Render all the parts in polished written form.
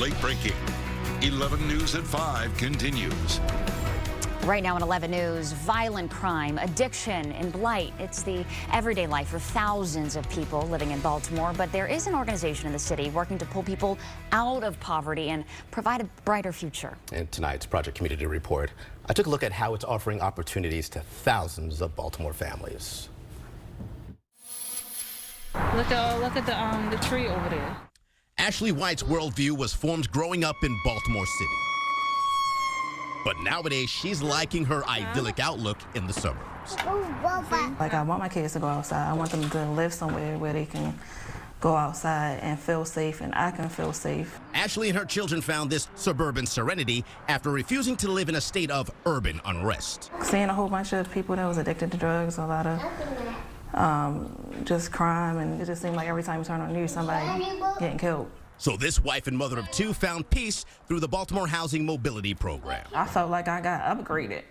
Late breaking. 11 News at 5 continues. Right now on 11 News, violent crime, addiction, and blight. It's the everyday life for thousands of people living in Baltimore. But there is an organization in the city working to pull people out of poverty and provide a brighter future. In tonight's Project Community Report, I took a look at how it's offering opportunities to thousands of Baltimore families. Look at the tree over there. Ashley White's worldview was formed growing up in Baltimore City. But nowadays, she's liking her idyllic outlook in the suburbs. Like, I want my kids to go outside. I want them to live somewhere where they can go outside and feel safe, and I can feel safe. Ashley and her children found this suburban serenity after refusing to live in a state of urban unrest. Seeing a whole bunch of people that was addicted to drugs, a lot of just crime, and it just seemed like every time you turn on the news, somebody getting killed. So this wife and mother of two found peace through the Baltimore Housing Mobility Program. I felt like I got upgraded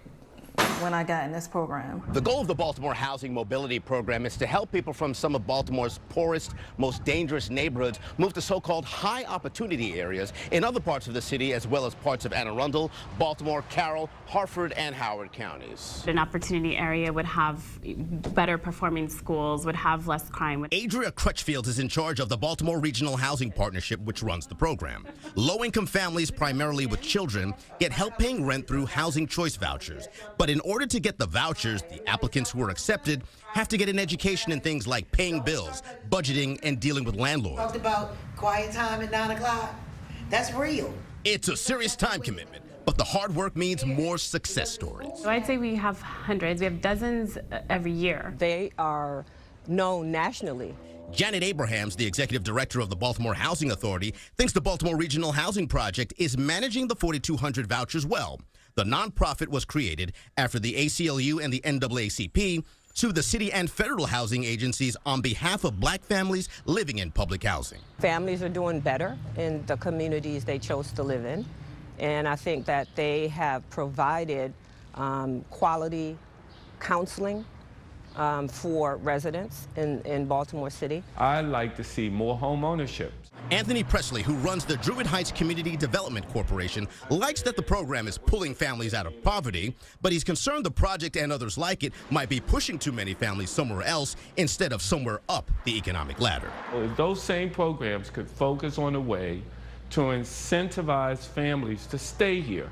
when I got in this program. The goal of the Baltimore Housing Mobility Program is to help people from some of Baltimore's poorest, most dangerous neighborhoods move to so-called high opportunity areas in other parts of the city, as well as parts of Anne Arundel, Baltimore, Carroll, Harford, and Howard counties. An opportunity area would have better performing schools, would have less crime. Adria Crutchfield is in charge of the Baltimore Regional Housing Partnership, which runs the program. Low-income families, primarily with children, get help paying rent through housing choice vouchers. But in order to get the vouchers, the applicants who are accepted have to get an education in things like paying bills, budgeting, and dealing with landlords. Talked about quiet time at 9 o'clock. That's real. It's a serious time commitment, but the hard work means more success stories. So I'd say we have hundreds, we have dozens every year. They are known nationally. Janet Abrahams, the executive director of the Baltimore Housing Authority, thinks the Baltimore Regional Housing Project is managing the 4,200 vouchers well. The nonprofit was created after the ACLU and the NAACP sued the city and federal housing agencies on behalf of black families living in public housing. Families are doing better in the communities they chose to live in, and I think that they have provided quality counseling for residents in Baltimore City. I'd like to see more home ownership. Anthony Presley, who runs the Druid Heights Community Development Corporation, likes that the program is pulling families out of poverty, but he's concerned the project and others like it might be pushing too many families somewhere else instead of somewhere up the economic ladder. Well, if those same programs could focus on a way to incentivize families to stay here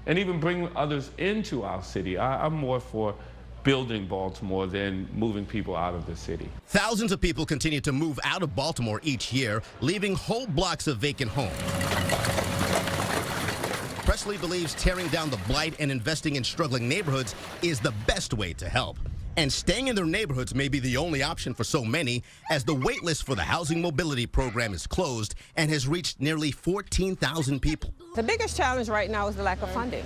and even bring others into our city, I'm more for building Baltimore than moving people out of the city. Thousands of people continue to move out of Baltimore each year, leaving whole blocks of vacant homes. Presley believes tearing down the blight and investing in struggling neighborhoods is the best way to help. And staying in their neighborhoods may be the only option for so many, as the wait list for the Housing Mobility Program is closed and has reached nearly 14,000 people. The biggest challenge right now is the lack of funding.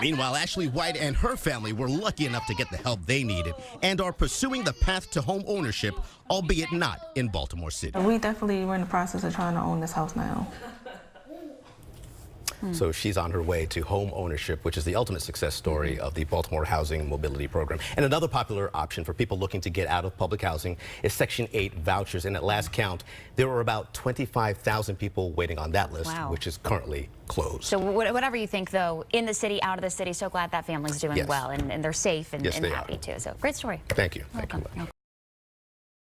Meanwhile, Ashley White and her family were lucky enough to get the help they needed and are pursuing the path to home ownership, albeit not in Baltimore City. We definitely were in the process of trying to own this house now. So she's on her way to home ownership, which is the ultimate success story of the Baltimore Housing Mobility Program. And another popular option for people looking to get out of public housing is Section 8 vouchers. And at last count, there were about 25,000 people waiting on that list, which is currently closed. So whatever you think, though, in the city, out of the city, so glad that family's doing well and they're safe and happy, too. So great story. Thank you. Welcome.